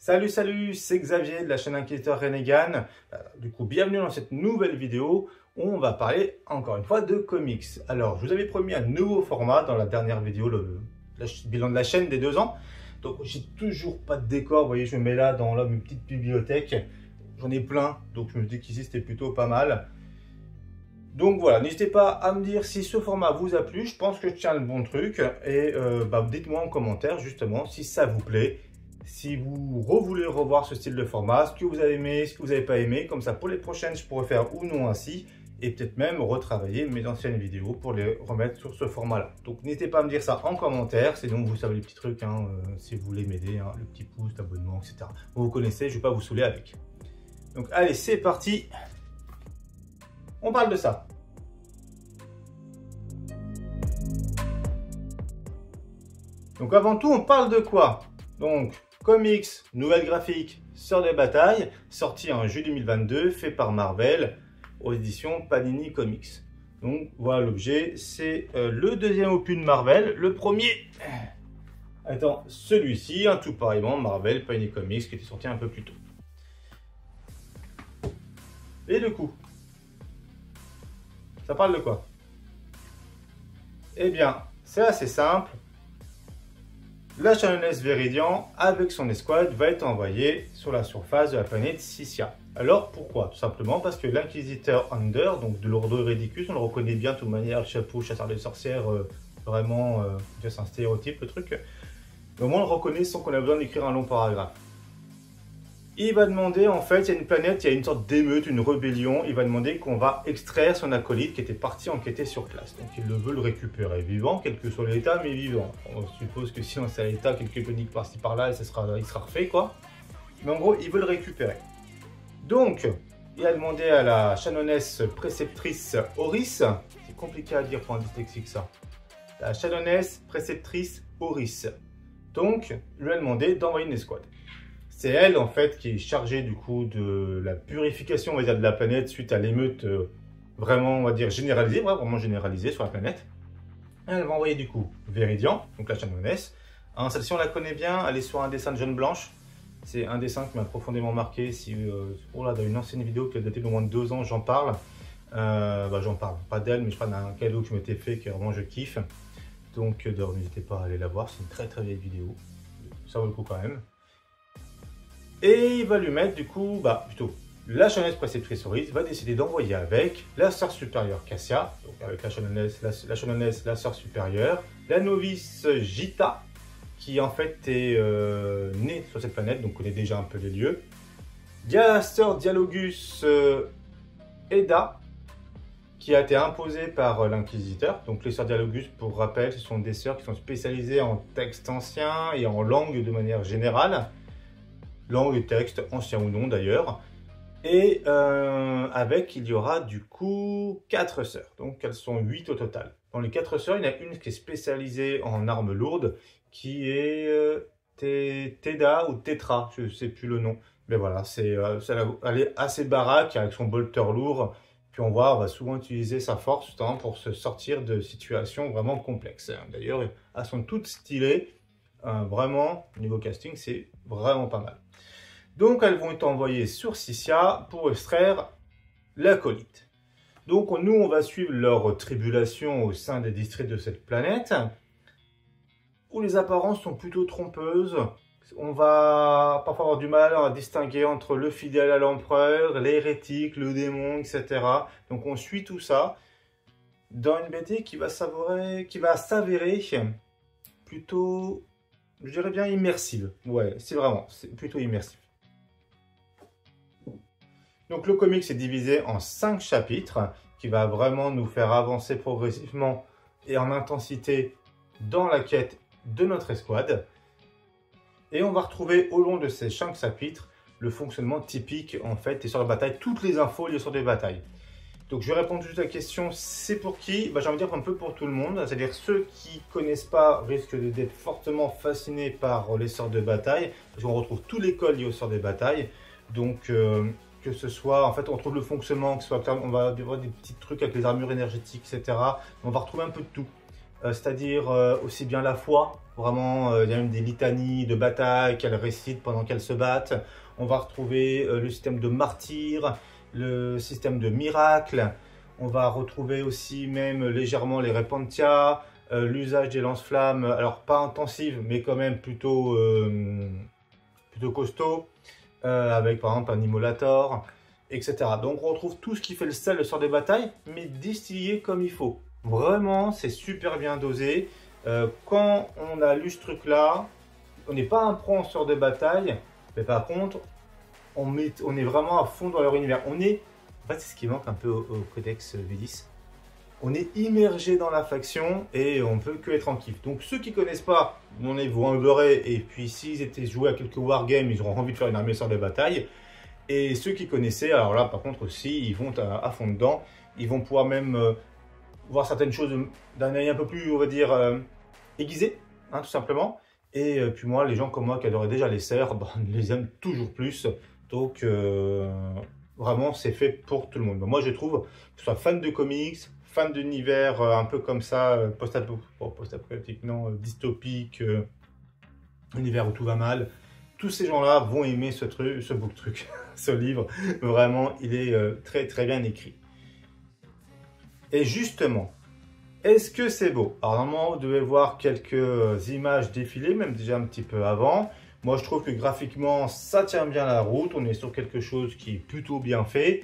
Salut, salut, c'est Xavier de la chaîne Inquisiteur Renegan. Du coup, bienvenue dans cette nouvelle vidéo où on va parler encore une fois de comics. Alors, je vous avais promis un nouveau format dans la dernière vidéo, le bilan de la chaîne des 2 ans. Donc, j'ai toujours pas de décor. Vous voyez, je me mets là dans une petite bibliothèque. J'en ai plein, donc je me dis qu'ici c'était plutôt pas mal. Donc voilà, n'hésitez pas à me dire si ce format vous a plu. Je pense que je tiens le bon truc. Et dites-moi en commentaire justement si ça vous plaît. Si vous voulez revoir ce style de format, ce que vous avez aimé, ce que vous n'avez pas aimé, comme ça pour les prochaines je pourrais faire ou non ainsi, et peut-être même retravailler mes anciennes vidéos pour les remettre sur ce format-là. Donc n'hésitez pas à me dire ça en commentaire, sinon vous savez les petits trucs, si vous voulez m'aider, le petit pouce, l'abonnement, etc. Vous connaissez, je ne vais pas vous saouler avec. Donc allez, c'est parti, on parle de ça. Donc avant tout, on parle de quoi? Donc, comics, nouvelle graphique, Sœurs de bataille, sorti en juillet 2022, fait par Marvel, aux éditions Panini Comics. Donc voilà l'objet, c'est le deuxième opus de Marvel, le premier, attends, celui-ci, tout pareillement, Marvel, Panini Comics, qui était sorti un peu plus tôt. Et du coup, ça parle de quoi? Eh bien, c'est assez simple. La Shannoness Viridian, avec son escouade, va être envoyée sur la surface de la planète Sissia. Alors pourquoi? Tout simplement parce que l'Inquisiteur Under, donc de l'Ordo Iridicus, on le reconnaît bien de toute manière, le chapeau, chasseur de sorcières, vraiment, c'est un stéréotype le truc. Mais au moins on le reconnaît sans qu'on ait besoin d'écrire un long paragraphe. Il va demander, en fait, il y a une planète, il y a une sorte d'émeute, une rébellion, il va demander qu'on va extraire son acolyte qui était parti enquêter sur place. Donc il veut le récupérer vivant, quel que soit l'état, mais vivant. On suppose que si on sait à l'état, quelques paniques par-ci par-là, il sera refait, quoi. Mais en gros, il veut le récupérer. Donc, il a demandé à la Shannoness préceptrice Oris, c'est compliqué à dire pour un dyslexique ça, la Shannoness préceptrice Oris. Donc, il lui a demandé d'envoyer une escouade. C'est elle, en fait, qui est chargée, du coup, de la purification, on va dire, de la planète suite à l'émeute vraiment, on va dire, généralisée, vraiment généralisée sur la planète. Elle va envoyer, du coup, Viridian, donc la Shannoness. Celle-ci, on la connaît bien, elle est sur un dessin de Jaune Blanche. C'est un dessin qui m'a profondément marqué. Si, dans une ancienne vidéo qui a daté d'au moins de 2 ans, j'en parle. J'en parle, pas d'elle, mais je parle d'un cadeau qui m'était fait, que vraiment je kiffe. Donc, n'hésitez pas à aller la voir, c'est une très très vieille vidéo. Ça vaut le coup quand même. Et il va lui mettre du coup, la Shannoness préceptrice Oris va décider d'envoyer avec la sœur supérieure Cassia, donc avec la Shannoness, la sœur supérieure, la novice Gita, qui en fait est née sur cette planète, donc connaît déjà un peu les lieux. Il y a la sœur Dialogus Eda, qui a été imposée par l'Inquisiteur. Donc les sœurs Dialogus, pour rappel, ce sont des sœurs qui sont spécialisées en texte ancien et en langue de manière générale. Langue et texte, ancien ou non d'ailleurs. Et avec, il y aura du coup 4 sœurs. Donc elles sont 8 au total. Dans les 4 sœurs, il y en a une qui est spécialisée en armes lourdes, qui est Teda ou Tetra, je ne sais plus le nom. Mais voilà, elle est assez baraque avec son bolter lourd. Puis on va souvent utiliser sa force pour se sortir de situations vraiment complexes. D'ailleurs, elles sont toutes stylées. Vraiment, niveau casting, c'est vraiment pas mal. Donc, elles vont être envoyées sur Sissia pour extraire l'acolyte. Donc, nous, on va suivre leur tribulation au sein des districts de cette planète, où les apparences sont plutôt trompeuses. On va parfois avoir du mal à distinguer entre le fidèle à l'empereur, l'hérétique, le démon, etc. Donc, on suit tout ça dans une BD qui va s'avérer plutôt, je dirais bien, immersive. Ouais, c'est plutôt immersif. Donc le comic est divisé en 5 chapitres qui va vraiment nous faire avancer progressivement et en intensité dans la quête de notre escouade. Et on va retrouver au long de ces 5 chapitres le fonctionnement typique en fait des sœurs de bataille, toutes les infos liées aux sœurs de bataille. Donc je vais répondre juste à la question, c'est pour qui? J'ai envie de dire un peu pour tout le monde, c'est-à-dire ceux qui ne connaissent pas risquent d'être fortement fascinés par les sœurs de bataille, parce qu'on retrouve tous les codes liés aux sœurs de bataille. Donc que ce soit, en fait, on trouve le fonctionnement, on va avoir des petits trucs avec les armures énergétiques, etc. On va retrouver un peu de tout. c'est-à-dire aussi bien la foi, vraiment, il y a même des litanies de bataille qu'elles récitent pendant qu'elles se battent. On va retrouver le système de martyrs, le système de miracles. On va retrouver aussi même légèrement les repentia, l'usage des lance-flammes, alors pas intensive, mais quand même plutôt costaud, avec par exemple un immolator, etc. Donc on retrouve tout ce qui fait le sel, le sort des batailles, mais distillé comme il faut. Vraiment, c'est super bien dosé. Quand on a lu ce truc-là, on n'est pas un pro en sort de bataille, mais par contre, on est vraiment à fond dans leur univers. En fait, c'est ce qui manque un peu au Codex V10. On est immergé dans la faction et on peut que être en kiff. Donc ceux qui connaissent pas, on est vous en beurrer, et puis s'ils étaient joués à quelques wargames, ils auront envie de faire une armée sort de bataille. Et ceux qui connaissaient, alors là par contre aussi, ils vont à fond dedans. Ils vont pouvoir même voir certaines choses d'un œil un peu plus, on va dire, aiguisé, hein, tout simplement. Et puis moi, les gens comme moi qui adoraient déjà les serfs, les aiment toujours plus. Donc vraiment, c'est fait pour tout le monde. Moi, je trouve que ce soit fan de comics, fan d'univers un peu comme ça, post-apocalyptique, non, dystopique, univers où tout va mal. Tous ces gens-là vont aimer ce truc, ce livre. Vraiment, il est très très bien écrit. Et justement, est-ce que c'est beau? Alors normalement, vous devez voir quelques images défiler, même déjà un petit peu avant. Moi, je trouve que graphiquement, ça tient bien la route. On est sur quelque chose qui est plutôt bien fait.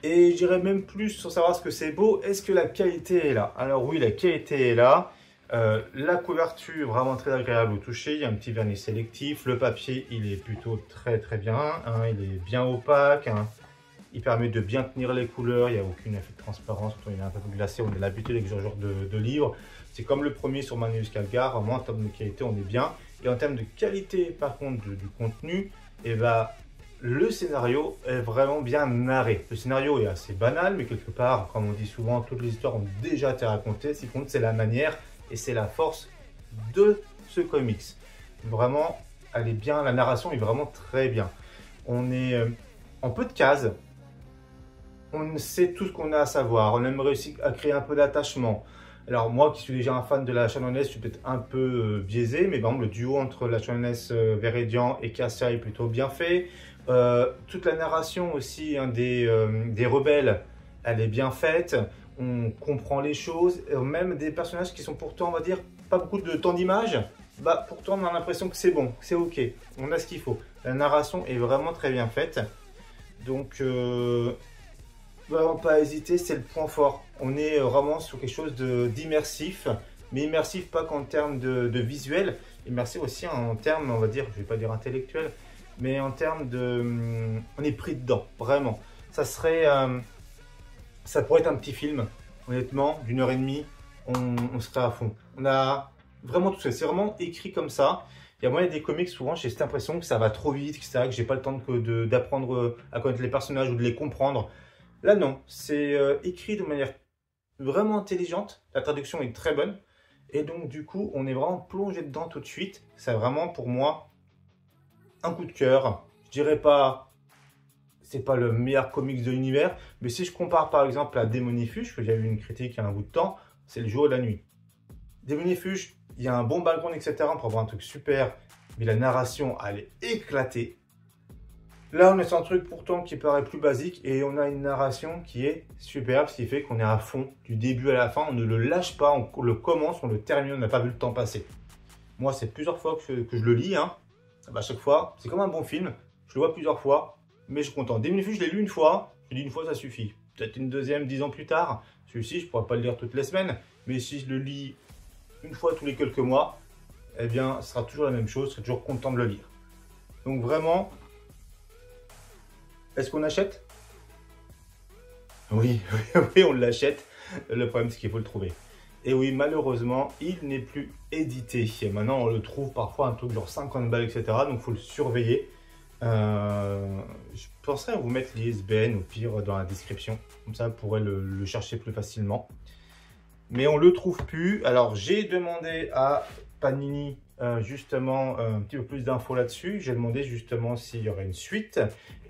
Et je dirais même plus sur savoir ce que c'est beau. Est-ce que la qualité est là? Alors oui, la qualité est là. La couverture, vraiment très agréable au toucher. Il y a un petit vernis sélectif. Le papier, il est plutôt très très bien. Hein, il est bien opaque. Hein. Il permet de bien tenir les couleurs, il n'y a aucun effet de transparence, quand il est un peu plus glacé, on a l'habitude avec ce genre de livre. C'est comme le premier sur Magnus Calgar, au moins en termes de qualité on est bien. Et en termes de qualité par contre du contenu, eh ben, le scénario est vraiment bien narré. Le scénario est assez banal, mais quelque part, comme on dit souvent, toutes les histoires ont déjà été racontées. Ce qui compte, c'est la manière et c'est la force de ce comics. Vraiment, elle est bien, la narration est vraiment très bien. On est en peu de cases. On sait tout ce qu'on a à savoir, on a même réussi à créer un peu d'attachement. Alors moi qui suis déjà un fan de la Shannoness, je suis peut-être un peu biaisé, mais par exemple le duo entre la Shannoness Véridian et Cassia est plutôt bien fait. Toute la narration aussi hein, des rebelles, elle est bien faite, on comprend les choses, même des personnages qui sont pourtant, on va dire, pas beaucoup de temps d'image, bah pourtant on a l'impression que c'est bon, c'est ok, on a ce qu'il faut. La narration est vraiment très bien faite, donc vraiment pas hésiter, c'est le point fort. On est vraiment sur quelque chose d'immersif, mais immersif pas qu'en termes de visuel, immersif aussi en termes, on va dire, je vais pas dire intellectuel, mais en termes de... on est pris dedans, vraiment. Ça serait... ça pourrait être un petit film, honnêtement, d'une heure et demie, on serait à fond. On a vraiment tout ça, c'est vraiment écrit comme ça. Il y a moyen des comics, souvent j'ai cette impression que ça va trop vite, etc., que j'ai pas le temps d'apprendre à connaître les personnages ou de les comprendre. Là non, c'est écrit de manière vraiment intelligente, la traduction est très bonne, et donc du coup on est vraiment plongé dedans tout de suite. C'est vraiment pour moi un coup de cœur. Je dirais pas, c'est pas le meilleur comics de l'univers, mais si je compare par exemple à Démonifuge, que j'avais eu une critique il y a un bout de temps, c'est le jour et la nuit. Démonifuge, il y a un bon background, etc. pour avoir un truc super, mais la narration elle est éclatée. Là, on est sur un truc pourtant qui paraît plus basique et on a une narration qui est superbe, ce qui fait qu'on est à fond du début à la fin. On ne le lâche pas, on le commence, on le termine, on n'a pas vu le temps passer. Moi, c'est plusieurs fois que je le lis. Hein. Bah, à chaque fois, c'est comme un bon film. Je le vois plusieurs fois, mais je suis content. Démonifuge, je l'ai lu une fois. Je dis une fois, ça suffit. Peut-être une deuxième, 10 ans plus tard. Celui-ci, je ne pourrais pas le lire toutes les semaines. Mais si je le lis une fois tous les quelques mois, eh bien, ce sera toujours la même chose. Je serai toujours content de le lire. Donc vraiment... Est-ce qu'on achète? Oui, oui, on l'achète. Le problème, c'est qu'il faut le trouver. Et oui, malheureusement, il n'est plus édité. Et maintenant, on le trouve parfois un truc genre 50 balles, etc. Donc, il faut le surveiller. Je penserais à vous mettre l'ISBN au pire dans la description. Comme ça, vous pourrez le chercher plus facilement. Mais on ne le trouve plus. Alors, j'ai demandé à Panini justement un petit peu plus d'infos là-dessus. J'ai demandé justement s'il y aurait une suite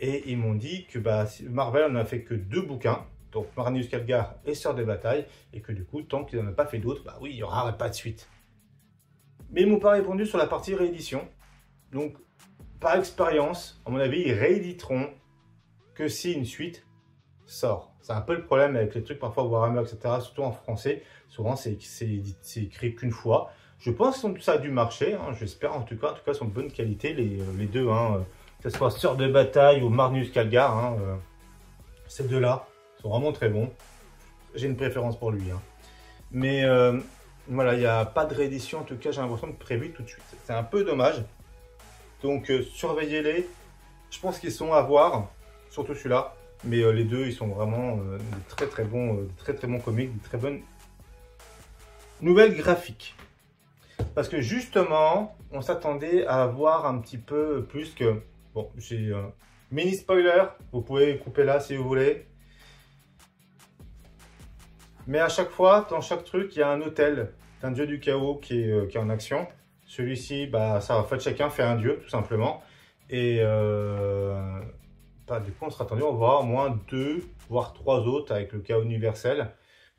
et ils m'ont dit que bah, Marvel n'en a fait que 2 bouquins. donc Marneus Calgar et Sœur de Bataille, et que du coup, tant qu'ils n'en ont pas fait d'autres, bah oui, il n'y aura pas de suite. Mais ils m'ont pas répondu sur la partie réédition. Donc, par expérience, à mon avis, ils rééditeront que si une suite sort. C'est un peu le problème avec les trucs parfois Warhammer, etc. Surtout en français. Souvent, c'est écrit qu'une fois. Je pense que ça a dû marcher. Hein, j'espère en tout cas. En tout cas, ils sont de bonne qualité, les deux. Hein, que ce soit Sœur de Bataille ou Marneus Calgar. Hein, ces deux-là sont vraiment très bons. J'ai une préférence pour lui. Hein. Mais voilà, il n'y a pas de réédition. En tout cas, j'ai l'impression de prévu tout de suite. C'est un peu dommage. Donc, surveillez-les. Je pense qu'ils sont à voir. Surtout celui-là. Mais les deux, ils sont vraiment de très très bons comics, de très bonnes nouvelles graphiques. Parce que justement, on s'attendait à avoir un petit peu plus que... Bon, j'ai mini spoiler, vous pouvez couper là si vous voulez. Mais à chaque fois, dans chaque truc, il y a un hôtel d'un dieu du chaos qui est en action. Celui-ci, bah, ça, en fait, chacun fait un dieu, tout simplement. Et... du coup, on sera attendu à voir au moins 2, voire 3 autres avec le chaos universel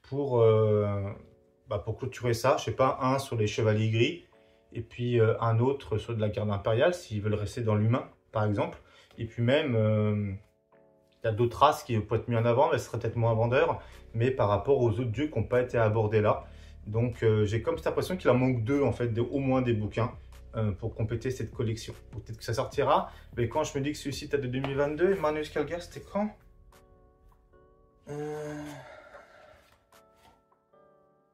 pour clôturer ça. Je sais pas, un sur les chevaliers gris et puis un autre sur de la garde impériale s'ils veulent rester dans l'humain, par exemple. Et puis même, il y a d'autres races qui peuvent être mis en avant, mais ce serait peut-être moins vendeur, mais par rapport aux autres dieux qui n'ont pas été abordés là. Donc, j'ai comme cette impression qu'il en manque 2, en fait, au moins des bouquins. Pour compléter cette collection. Peut-être que ça sortira, mais quand je me dis que celui-ci date de 2022, Marneus Calgar, c'était quand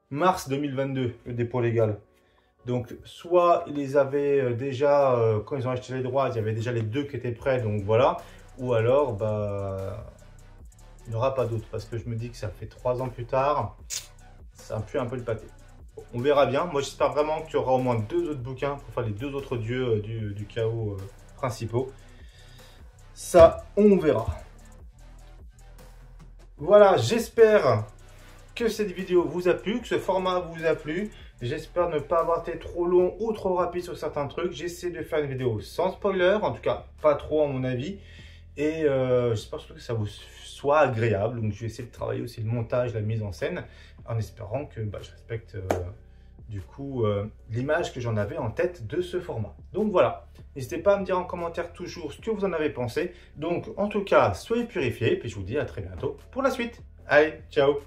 Mars 2022, le dépôt légal. Donc, soit ils les avaient déjà, quand ils ont acheté les droits, il y avait déjà les 2 qui étaient prêts, donc voilà. Ou alors, bah, il n'y aura pas d'autres, parce que je me dis que ça fait 3 ans plus tard, ça pue un peu le pâté. On verra bien. Moi, j'espère vraiment qu'il y aura au moins 2 autres bouquins pour faire les 2 autres dieux du chaos principaux. Ça, on verra. Voilà, j'espère que cette vidéo vous a plu, que ce format vous a plu. J'espère ne pas avoir été trop long ou trop rapide sur certains trucs. J'essaie de faire une vidéo sans spoiler, en tout cas pas trop à mon avis. Et j'espère surtout que ça vous soit agréable. Donc je vais essayer de travailler aussi le montage, la mise en scène, en espérant que je respecte du coup l'image que j'en avais en tête de ce format. Donc voilà, n'hésitez pas à me dire en commentaire toujours ce que vous en avez pensé. Donc en tout cas, soyez purifiés, puis je vous dis à très bientôt pour la suite. Allez, ciao!